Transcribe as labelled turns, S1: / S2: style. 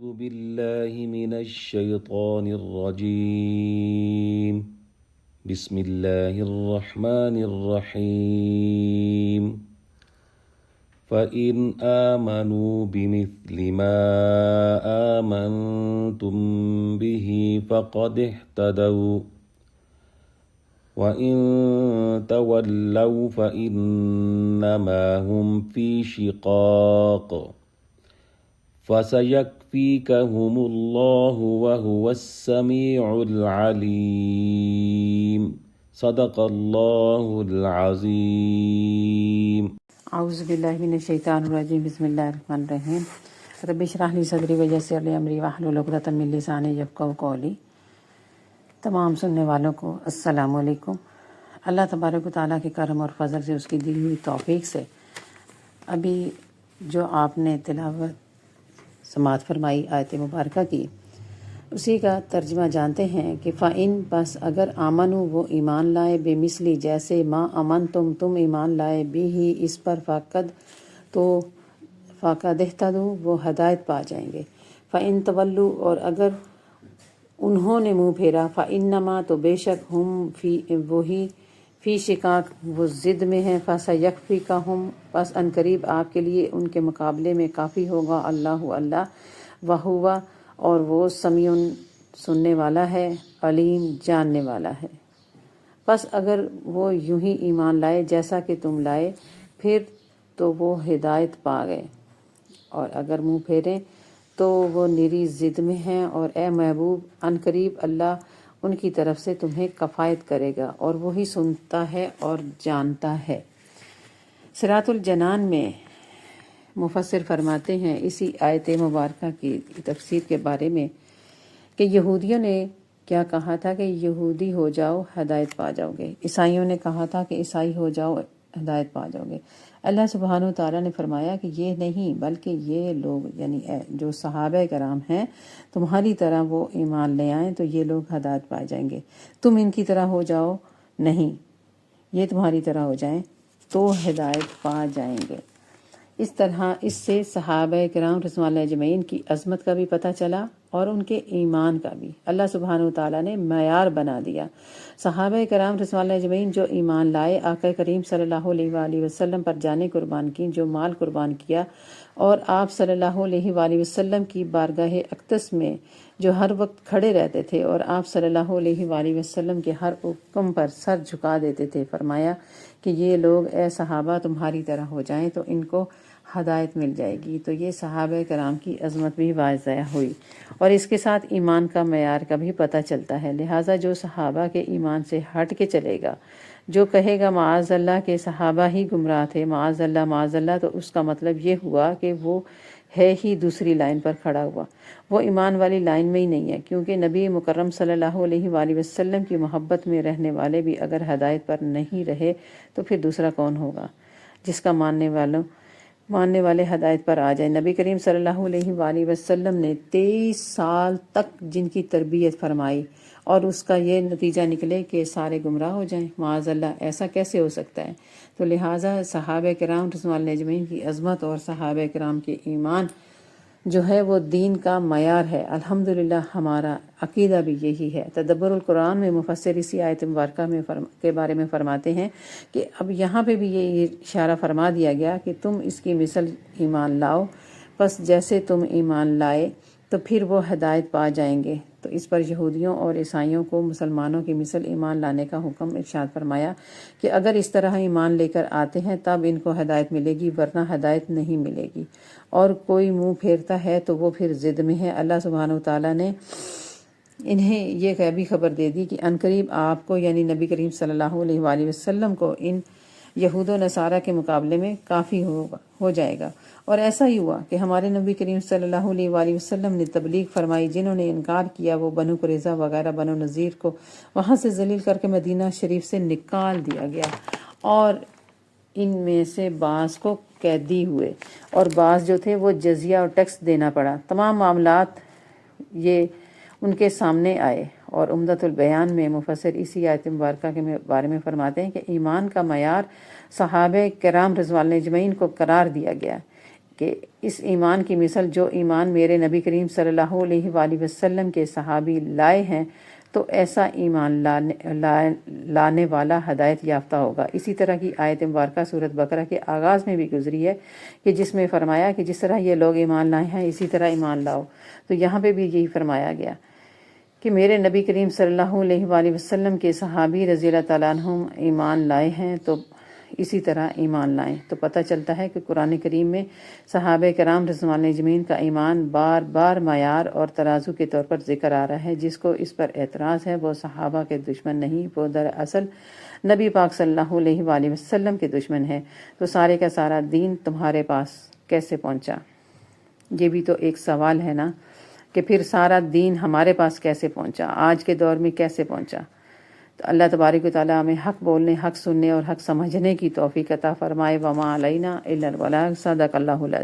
S1: أعوذ بالله من الشيطان الرجيم. بسم الله الرحمن الرحيم. فإن آمنوا بمثل ما آمنتم به فقد اهتدوا وإن تولوا فإنما هم في شقاق فسيكفيكهم الله وهو السميع العليم. صدق الله العظيم.
S2: اعوذ باللہ من الشیطان الرجیم. بسم اللہ الرحمن الرحیم. رب اشرح لی صدری ویسر لی امری واحلل عقدۃ من لسانی یفقہوا قولی. تمام سننے والوں کو السلام علیکم. اللہ تبارک و تعالیٰ کے کرم اور فضل سے، اس کی دی ہوئی توفیق سے ابھی جو آپ نے تلاوت سماعت فرمائی آیت مبارکہ کی، اسی کا ترجمہ جانتے ہیں کہ فَإِن بس اگر آمنو وہ ایمان لائے، بے مثلی جیسے ما امن تم ایمان لائے، بھی ہی اس پر فقد تو فقد اہتدوا وہ ہدایت پا جائیں گے. فَإِن تولوا اور اگر انہوں نے منہ پھیرا، فَإِنَّمَا تو بے شک ہم وہی فی شقاق وہ ضد میں ہیں، فَسَيَكْفِيكَهُمْ پس ان قریب آپ کے لیے ان کے مقابلے میں کافی ہوگا اللہ، وَهُوَ اور وہ سمیع سننے والا ہے، علیم جاننے والا ہے. پس اگر وہ یوں ہی ایمان لائے جیسا کہ تم لائے، پھر تو وہ ہدایت پا گئے، اور اگر منہ پھیریں تو وہ نری ضد میں ہیں، اور اے محبوب ان قریب اللہ ان کی طرف سے تمہیں کفایت کرے گا، اور وہی سنتا ہے اور جانتا ہے. صراط الجنان میں مفسر فرماتے ہیں اسی آیت مبارکہ کی تفسیر کے بارے میں کہ یہودیوں نے کیا کہا تھا کہ یہودی ہو جاؤ ہدایت پا جاؤ گے، عیسائیوں نے کہا تھا کہ عیسائی ہو جاؤ ہدایت پا جاؤ گے. اللہ سبحانہ و تعالیٰ نے فرمایا کہ یہ نہیں، بلکہ یہ لوگ یعنی جو صحابہ کرام ہیں تمہاری طرح وہ ایمان لے آئیں تو یہ لوگ ہدایت پا جائیں گے. تم ان کی طرح ہو جاؤ نہیں، یہ تمہاری طرح ہو جائیں تو ہدایت پا جائیں گے. اس طرح اس سے صحابہ کرام رضوان اللہ اجمعین کی عظمت کا بھی پتہ چلا اور ان کے ایمان کا بھی. اللہ سبحانہ وتعالیٰ نے معیار بنا دیا. صحابہ کرام رضوان اللہ اجمعین جو ایمان لائے، آقا کریم صلی اللہ علیہ وآلہ وسلم پر جانیں قربان کی، جو مال قربان کیا، اور آپ صلی اللہ علیہ وآلہ وسلم کی بارگاہ اقدس میں جو ہر وقت کھڑے رہتے تھے اور آپ صلی اللہ علیہ وآلہ وسلم کے ہر حکم پر سر جھکا دیتے تھے. فرمایا کہ یہ لوگ اے صحابہ تمہاری طرح ہو جائیں تو ان کو ہدایت مل جائے گی. تو یہ صحابہ کرام کی عظمت بھی واضح ہوئی، اور اس کے ساتھ ایمان کا معیار کا بھی پتہ چلتا ہے. لہٰذا جو صحابہ کے ایمان سے ہٹ کے چلے گا، جو کہے گا معاذ اللہ کہ صحابہ ہی گمراہ تھے، معاذ اللہ، تو اس کا مطلب یہ ہوا کہ وہ ہے ہی دوسری لائن پر کھڑا ہوا، وہ ایمان والی لائن میں ہی نہیں ہے. کیونکہ نبی مکرم صلی اللہ علیہ وآلہ وسلم کی محبت میں رہنے والے بھی اگر ہدایت پر نہیں رہے تو پھر دوسرا کون ہوگا جس کا ماننے والے ہدایت پر آ جائیں. نبی کریم صلی اللہ علیہ وآلہ وسلم نے 23 سال تک جن کی تربیت فرمائی اور اس کا یہ نتیجہ نکلے کہ سارے گمراہ ہو جائیں، معاذ اللہ، ایسا کیسے ہو سکتا ہے؟ تو لہٰذا صحابہ کرام رضوان اللہ اجمعین کی عظمت اور صحابہ کرام کے ایمان جو ہے وہ دین کا معیار ہے. الحمدللہ ہمارا عقیدہ بھی یہی ہے. تدبر القرآن میں مفسر اسی آیت مبارکہ کے بارے میں فرماتے ہیں کہ اب یہاں پہ بھی یہ اشارہ فرما دیا گیا کہ تم اس کی مثل ایمان لاؤ، پس جیسے تم ایمان لائے تو پھر وہ ہدایت پا جائیں گے. تو اس پر یہودیوں اور عیسائیوں کو مسلمانوں کی مثل ایمان لانے کا حکم ارشاد فرمایا کہ اگر اس طرح ایمان لے کر آتے ہیں تب ان کو ہدایت ملے گی، ورنہ ہدایت نہیں ملے گی. اور کوئی منہ پھیرتا ہے تو وہ پھر ضد میں ہے. اللہ سبحانہ وتعالیٰ نے انہیں یہ بھی خبر دے دی کہ عنقریب آپ کو یعنی نبی کریم صلی اللہ علیہ وآلہ وسلم کو ان یہود و نصارہ کے مقابلے میں کافی ہو جائے گا. اور ایسا ہی ہوا کہ ہمارے نبی کریم صلی اللہ علیہ وآلہ وسلم نے تبلیغ فرمائی. جنہوں نے انکار کیا وہ بنو قریظہ وغیرہ بنو نذیر کو وہاں سے ذلیل کر کے مدینہ شریف سے نکال دیا گیا، اور ان میں سے بعض کو قیدی ہوئے اور بعض جو تھے وہ جزیہ اور ٹیکس دینا پڑا. تمام معاملات یہ ان کے سامنے آئے. اور عمدۃ البیان میں مفسر اسی آیت مبارکہ کے بارے میں فرماتے ہیں کہ ایمان کا معیار صحابہ کرام رضوان اللہ اجمعین کو قرار دیا گیا کہ اس ایمان کی مثل جو ایمان میرے نبی کریم صلی اللہ علیہ وآلہ وسلم کے صحابی لائے ہیں تو ایسا ایمان لانے والا ہدایت یافتہ ہوگا۔ اسی طرح کی آیت مبارکہ سورۃ بقرہ کے آغاز میں بھی گزری ہے کہ جس میں فرمایا کہ جس طرح یہ لوگ ایمان لائے ہیں اسی طرح ایمان لاؤ، تو یہاں پہ بھی یہی فرمایا گیا کہ میرے نبی کریم صلی اللہ علیہ وآلہ وسلم کے صحابی رضی اللہ تعالیٰ عنہم ایمان لائے ہیں تو اسی طرح ایمان لائیں۔ تو پتہ چلتا ہے کہ قرآن کریم میں صحابہ کرام رضوان اللہ اجمعین کا ایمان بار بار معیار اور ترازو کے طور پر ذکر آ رہا ہے۔ جس کو اس پر اعتراض ہے وہ صحابہ کے دشمن نہیں، وہ دراصل نبی پاک صلی اللہ علیہ وآلہ وسلم کے دشمن ہے۔ تو سارے کا سارا دین تمہارے پاس کیسے پہنچا؟ یہ بھی تو ایک سوال ہے نا، کہ پھر سارا دین ہمارے پاس کیسے پہنچا، آج کے دور میں کیسے پہنچا؟ تو اللہ تبارک و تعالیٰ ہمیں حق بولنے، حق سننے اور حق سمجھنے کی توفیق عطا فرمائے۔ وما علینا الا البلاغ۔ صدق اللہ العظیم۔